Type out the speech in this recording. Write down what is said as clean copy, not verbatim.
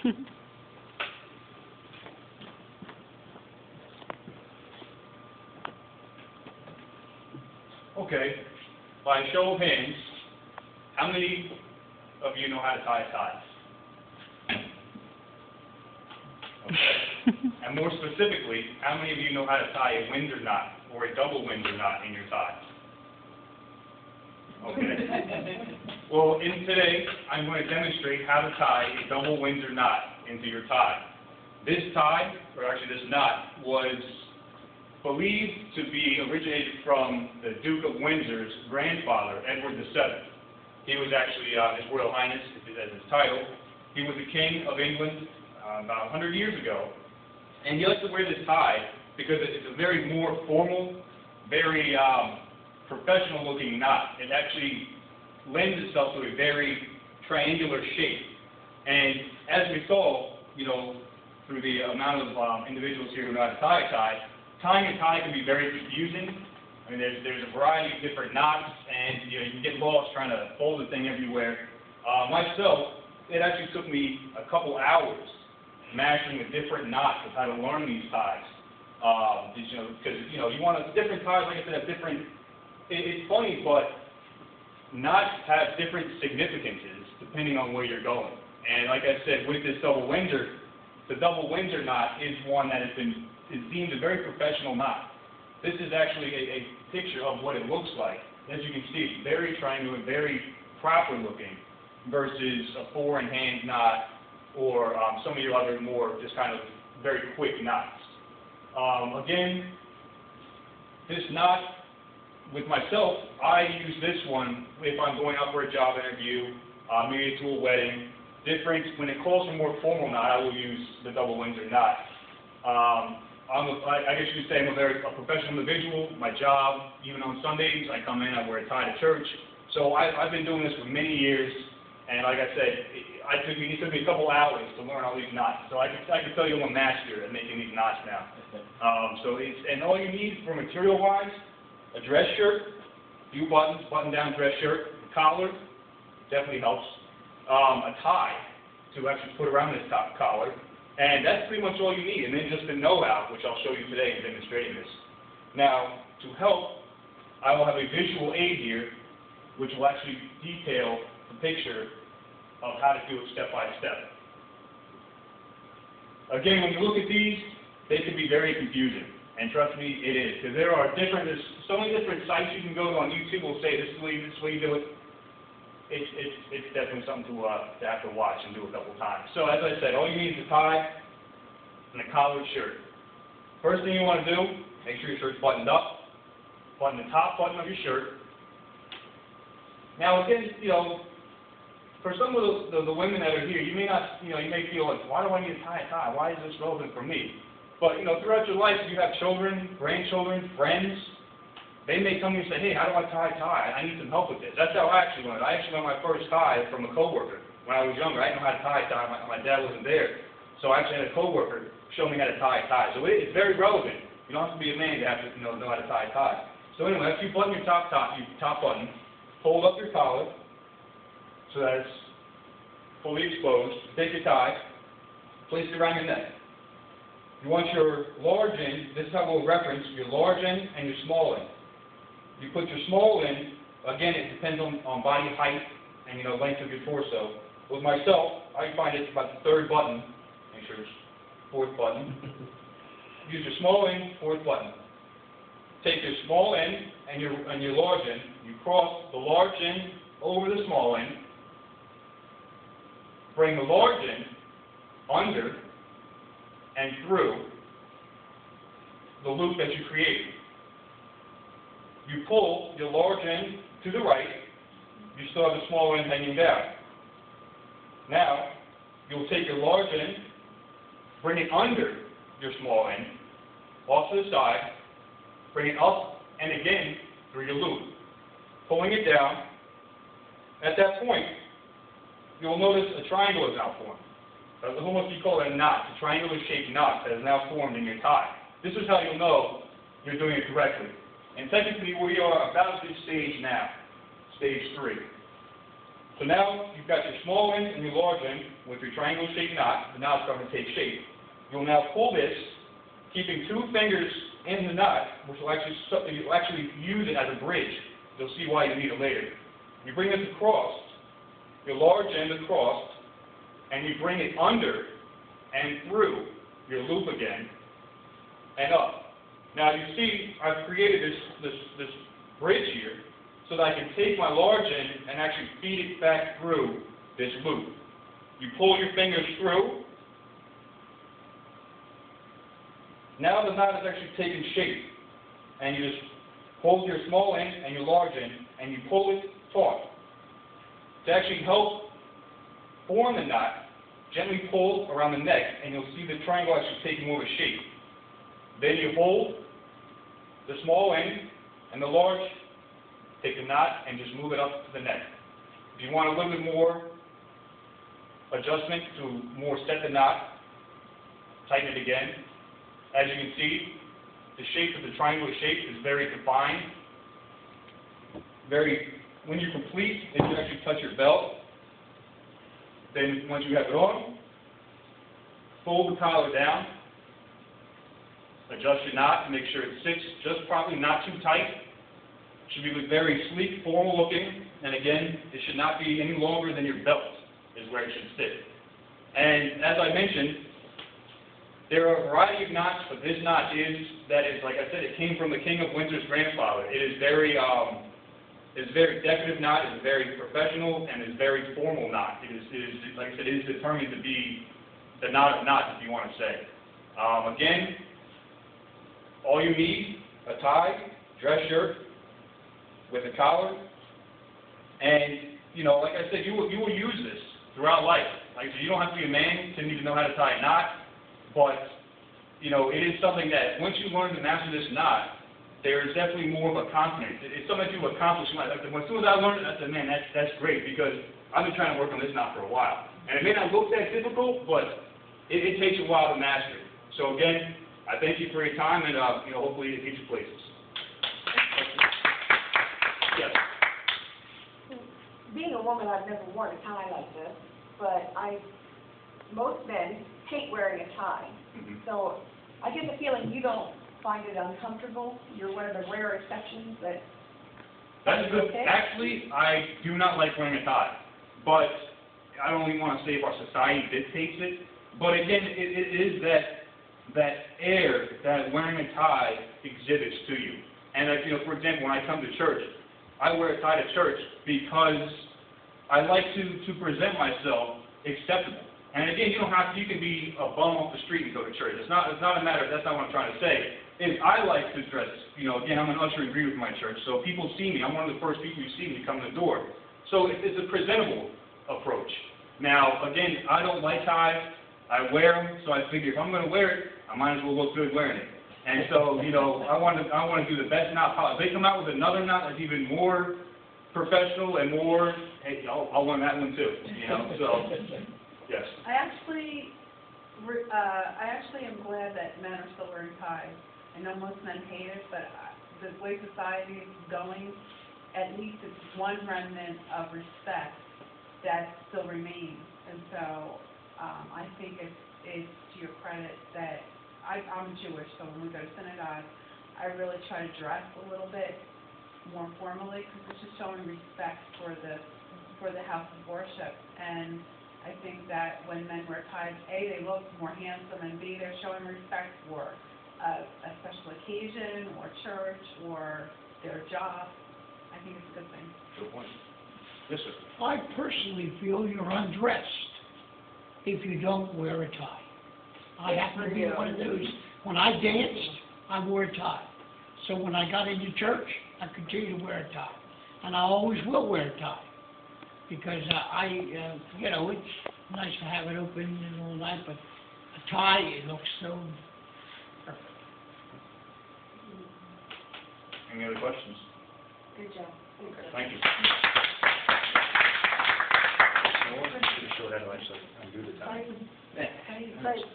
Okay, by show of hands, how many of you know how to tie ties? Okay. And more specifically, how many of you know how to tie a Windsor knot or a double Windsor knot in your tie? Okay. Well, today, I'm going to demonstrate how to tie a double Windsor knot into your tie. This tie, or actually this knot, was believed to be originated from the Duke of Windsor's grandfather, Edward VII. He was actually His Royal Highness, as his title. He was the King of England about 100 years ago. And he likes to wear this tie because it's a very more formal, very professional-looking knot. It actually lends itself to a very triangular shape. And as we saw, through the amount of individuals here who know how to tie a tie, tying a tie can be very confusing. I mean, there's a variety of different knots, and you can get lost trying to fold the thing everywhere. Myself, it actually took me a couple hours mashing with different knots of how to learn these ties. Because you want different ties, like I said, have different. It's funny, but knots have different significances depending on where you're going. And like I said, with this double Windsor, the double Windsor knot is one that is deemed a very professional knot. This is actually a picture of what it looks like. As you can see, it's very triangular, very proper looking, versus a four-in-hand knot or some of your other more just kind of very quick knots. Again, this knot, with myself, I use this one if I'm going out for a job interview, maybe to a wedding. When it calls for more formal knot, I will use the double Windsor knot. I guess you could say I'm a professional individual. My job, even on Sundays, I come in, I wear a tie to church. So I've been doing this for many years, and like I said, it took me a couple hours to learn all these knots. So I can tell you I'm a master at making these knots now. And all you need for material-wise, a dress shirt, a few buttons, button-down dress shirt, a collar, definitely helps, a tie to actually put around this top collar. And that's pretty much all you need. And then just the know-how, which I'll show you today in demonstrating this. Now, to help, I will have a visual aid here, which will actually detail the picture of how to do it step by step. Again, when you look at these, they can be very confusing. And trust me, it is. Because there's so many different sites you can go to on YouTube will say this is the way you do it. It's definitely something to have to watch and do a couple times. So as I said, all you need is a tie and a collared shirt. First thing you want to do, make sure your shirt's buttoned up. Button the top button of your shirt. Now again, for some of the women that are here, you may feel like, why do I need to tie a tie? Why is this relevant for me? But throughout your life, you have children, grandchildren, friends. They may come to you and say, hey, how do I tie a tie? I need some help with this. That's how I actually learned. I actually learned my first tie from a coworker. When I was younger, I didn't know how to tie a tie. My dad wasn't there. So I actually had a coworker show me how to tie a tie. So it's very relevant. You don't have to be a man to have to know how to tie a tie. So anyway, after you button your top button, fold up your collar so that it's fully exposed. Take your tie, place it around your neck. You want your large end, this is how we'll reference your large end and your small end. You put your small end, again, it depends on body height and length of your torso. With myself, I find it's about the third button. Make sure it's fourth button. Use your small end, fourth button. Take your small end and your large end. You cross the large end over the small end. Bring the large end under and through the loop that you created. You pull your large end to the right, you still have the small end hanging down. Now, you'll take your large end, bring it under your small end, off to the side, bring it up and again through your loop. Pulling it down, at that point, you'll notice a triangle is now formed. It's almost, you call it a knot, a triangular shaped knot that is now formed in your tie. This is how you'll know you're doing it correctly. And technically, we are about this stage now, stage 3. So now you've got your small end and your large end with your triangle-shaped knot. The knot's going to take shape. You'll now pull this, keeping 2 fingers in the knot, which will actually use it as a bridge. You'll see why you need it later. You bring this across, your large end across, and you bring it under and through your loop again and up. Now you see I've created this bridge here so that I can take my large end and actually feed it back through this loop. You pull your fingers through. Now the knot is actually taking shape, and you just hold your small end and your large end and you pull it taut. To actually help form the knot, gently pull around the neck and you'll see the triangle actually taking more of a shape. Then you hold the small end and the large, take the knot and just move it up to the neck. If you want a little bit more adjustment to more set the knot, tighten it again. As you can see, the shape of the triangular shape is very defined. When you complete, then you actually touch your belt. Then once you have it on, fold the collar down, adjust your knot to make sure it sits just properly, not too tight. It should be very sleek, formal looking, and again, it should not be any longer than your belt is where it should sit. And as I mentioned, there are a variety of knots, but this knot like I said, it came from the King of Windsor's grandfather. It is very decorative knot, it is very professional, and is very formal knot. It is, like I said, it is determined to be the knot of knots, if you want to say. Again, all you need, a tie, dress shirt, with a collar, and, like I said, you will use this throughout life. Like I said, you don't have to be a man to need to know how to tie a knot, but, it is something that once you learn to master this knot, there is definitely more of a confidence. It's something that you accomplish in life. Like, as soon as I learned it, I said, man, that's great, because I've been trying to work on this knot for a while. And it may not look that difficult, but it takes a while to master it. So again, I thank you for your time, and hopefully it gets you places. Yes. Being a woman, I've never worn a tie like this, but most men hate wearing a tie. Mm-hmm. So I get the feeling you don't find it uncomfortable. You're one of the rare exceptions that. That's good. Okay? Actually, I do not like wearing a tie, but I don't even want to say if our society dictates it. But again, it is that air that wearing a tie exhibits to you. And for example, when I come to church, I wear a tie to church because I like to present myself acceptable. And again, you can be a bum off the street and go to church. It's not a matter. That's not what I'm trying to say. I like to dress. Again, I'm an usher and greeter with my church, so people see me. I'm one of the first people you see when you come to the door. So it's a presentable approach. Now, again, I don't like ties. I wear them, so I figure if I'm going to wear it, I might as well look good wearing it. And so, I want to do the best knot possible. If they come out with another knot that's even more professional and more, hey, I'll want that one too. So. Yes. I actually am glad that men are still wearing ties. I know most men hate it, but the way society is going, at least it's one remnant of respect that still remains. And so I think it's to your credit that I'm Jewish, so when we go to synagogue, I really try to dress a little bit more formally because it's just showing respect for the house of worship. And I think that when men wear ties, A, they look more handsome, and B, they're showing respect for a special occasion, or church, or their job. I think it's a good thing. Good point. Yes, sir. I personally feel you're undressed if you don't wear a tie. I happen to be one of those, when I danced, I wore a tie. So when I got into church, I continued to wear a tie. And I always will wear a tie. Because it's nice to have it open and all that, but a tie, it looks so perfect. Any other questions? Good job. Okay, thank you. Show that actually undo the time. Right.